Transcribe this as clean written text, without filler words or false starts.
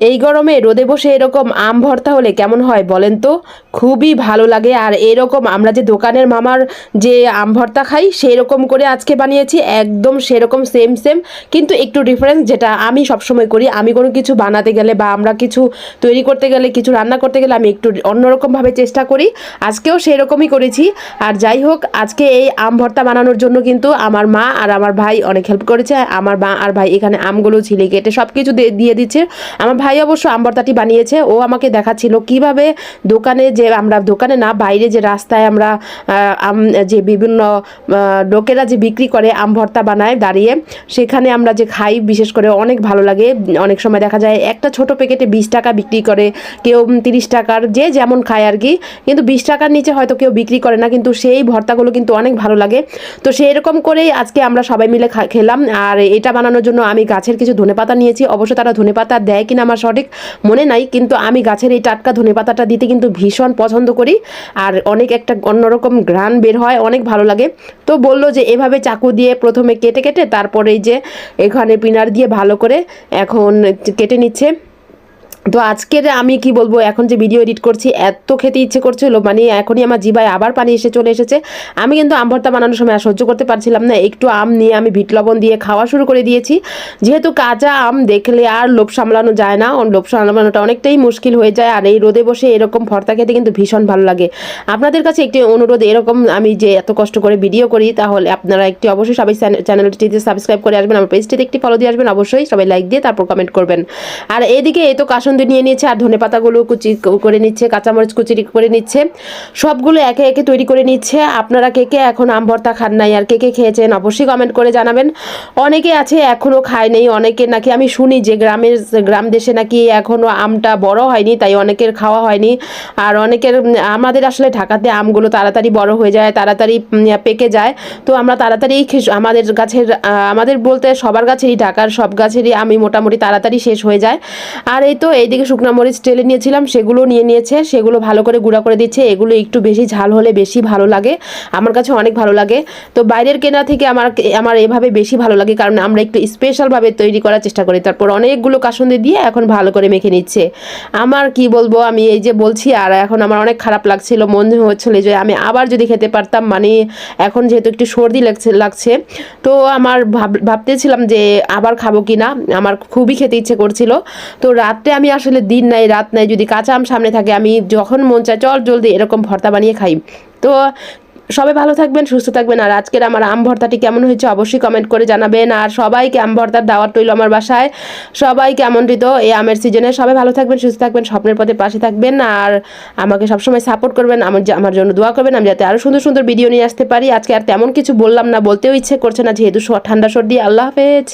এই গরমে রোদে বসে এরকম আম ভর্তা হলে কেমন হয় বলেন তো? খুবই ভালো লাগে। আর এরকম আমরা যে দোকানের মামার যে আম ভর্তা খাই সেই রকম করে আজকে বানিয়েছি, একদম সেরকম সেম সেম, কিন্তু একটু ডিফারেন্স যেটা আমি সবসময় করি। আমি কোনো কিছু বানাতে গেলে বা আমরা কিছু তৈরি করতে গেলে, কিছু রান্না করতে গেলে আমি একটু অন্যরকমভাবে চেষ্টা করি। আজকেও সেরকমই করেছি। আর যাই হোক, আজকে এই আম ভর্তা বানানোর জন্য কিন্তু আমার মা আর আমার ভাই অনেক হেল্প করেছে। আমার মা আর ভাই এখানে আমগুলো ছিলে কেটে সব কিছু দিয়ে দিচ্ছে। আমার ভাই অবশ্য আম ভর্তাটি বানিয়েছে। ও আমাকে দেখাচ্ছিল কিভাবে দোকানে, যে আমরা দোকানে না, বাইরে যে রাস্তায় আমরা আম যে বিভিন্ন লোকেরা যে বিক্রি করে আম ভর্তা বানায় দাঁড়িয়ে, সেখানে আমরা যে খাই বিশেষ করে অনেক ভালো লাগে। অনেক সময় দেখা যায় একটা ছোট প্যাকেটে 20 টাকা বিক্রি করে, কেউ 30 টাকার, যে যেমন খায় আর কি, কিন্তু 20 টাকার নিচে হয়তো কেউ বিক্রি করে না, কিন্তু সেই ভর্তাগুলো কিন্তু অনেক ভালো লাগে। তো সেই রকম করেই আজকে আমরা সবাই মিলে খেলাম। আর এটা বানানোর জন্য আমি গাছের কিছু ধনেপাতা নিয়েছি। অবশ্য তারা ধনেপাতা দেয় কিনা আমার সঠিক মনে নাই, কিন্তু আমি গাছের এই টাটকা ধনেপাতাটা দিতে কিন্তু ভীষণ পছন্দ করি। আর অনেক একটা অন্যরকম ঘ্রাণ বের হয়, অনেক ভালো লাগে। তো বললো যে এভাবে চাকু দিয়ে প্রথমে কেটে কেটে তারপরে এই যে এখানে পিনার দিয়ে ভালো করে এখন কেটে নিচ্ছে। তো আজকের আমি কি বলবো, এখন যে ভিডিও এডিট করছি এত খেতে ইচ্ছে করছিল, মানে এখনই আমার জিভায় আবার পানি চলে এসেছে। আমি কিন্তু আম ভর্তা বানানোর সময় আর সহ্য করতে পারছিলাম না, একটু আম নিয়ে আমি বিট লবণ দিয়ে খাওয়া শুরু করে দিয়েছি। যেহেতু কাঁচা আম দেখলে আর লোভ সামলানো যায় না, লোভ সামলানোটা অনেকটাই মুশকিল হয়ে যায়। আর এই রোদে বসে এরকম ভর্তা খেতে কিন্তু ভীষণ ভালো লাগে। আপনাদের কাছে একটি অনুরোধ, এরকম আমি যে এত কষ্ট করে ভিডিও করি, তাহলে আপনারা একটি অবশ্যই সবাই চ্যানেলটিতে সাবস্ক্রাইব করে আসবেন, আমার পেজটিতে একটি ফলো দিয়ে আসবেন, অবশ্যই সবাই লাইক দিয়ে তারপর কমেন্ট করবেন। আর এদিকে এই তো কাসুন্দি নিয়ে নিয়েছে আর ধনে পাতাগুলো কুচি করে নিচ্ছে, কাঁচামরিচ কুচি করে নিচ্ছে, সবগুলো একে একে তৈরি করে নিচ্ছে। আপনারা কে কে এখন আম ভর্তা খান নাই আর কে কে খেয়েছেন অবশ্যই কমেন্ট করে জানাবেন। অনেকে আছে এখনো খায় নেই, অনেকে নাকি আমি শুনি যে গ্রাম দেশে নাকি এখনো আমটা বড় হয়নি, তাই অনেকের খাওয়া হয়নি। আর অনেকের, আমাদের আসলে ঢাকাতে আমগুলো তাড়াতাড়ি বড় হয়ে যায়, তাড়াতাড়ি পেকে যায়। তো আমরা তাড়াতাড়ি আমাদের গাছের, আমাদের বলতে সবার গাছেরই, ঢাকার সব গাছেরই আমি মোটামুটি তাড়াতাড়ি শেষ হয়ে যায়। আর এই তো এইদিকে শুকনো মরিচ টেলে নিয়েছিলাম, সেগুলো নিয়ে নিয়েছে, সেগুলো ভালো করে গুঁড়া করে দিচ্ছে। এগুলো একটু বেশি ঝাল হলে বেশি ভালো লাগে, আমার কাছে অনেক ভালো লাগে। তো বাইরের কেনা থেকে আমার এভাবে বেশি ভালো লাগে, কারণ আমরা একটু স্পেশালভাবে তৈরি করার চেষ্টা করি। তারপর অনেকগুলো কাসুন্দি দিয়ে এখন ভালো করে মেখে নিচ্ছে। আমার কি বলবো, আমি এই যে বলছি আর এখন আমার অনেক খারাপ লাগছিল, মনে হচ্ছিল যে আমি আবার যদি খেতে পারতাম, মানে এখন যেহেতু একটু সর্দি লাগছে, তো আমার ভাবতেছিলাম যে আবার খাবো কি না, আমার খুবই খেতে ইচ্ছে করছিল। তো রাত্রে আমি আসলে দিন নাই রাত নাই, যদি কাঁচা আম সামনে থাকে আমি যখন মন চায় চল জলদি এরকম ভর্তা বানিয়ে খাই। তো সবাই ভালো থাকবেন, সুস্থ থাকবেন। আর আজকের আমার আম ভর্তাটি কেমন হয়েছে অবশ্যই কমেন্ট করে জানাবেন। আর সবাইকে আম ভর্তার দাওয়াত রইল আমার বাসায়, সবাইকে আমন্ত্রিত এই আমের সিজনে। সবাই ভালো থাকবেন, সুস্থ থাকবেন, স্বপ্নের পথে পাশে থাকবেন। আর আমাকে সবসময় সাপোর্ট করবেন, আমার জন্য দোয়া করবেন, আমি যাতে আরও সুন্দর সুন্দর ভিডিও নিয়ে আসতে পারি। আজকে আর তেমন কিছু বললাম না, বলতেও ইচ্ছে করছে না যেহেতু ঠান্ডা সর্দি। আল্লাহ হাফেজ।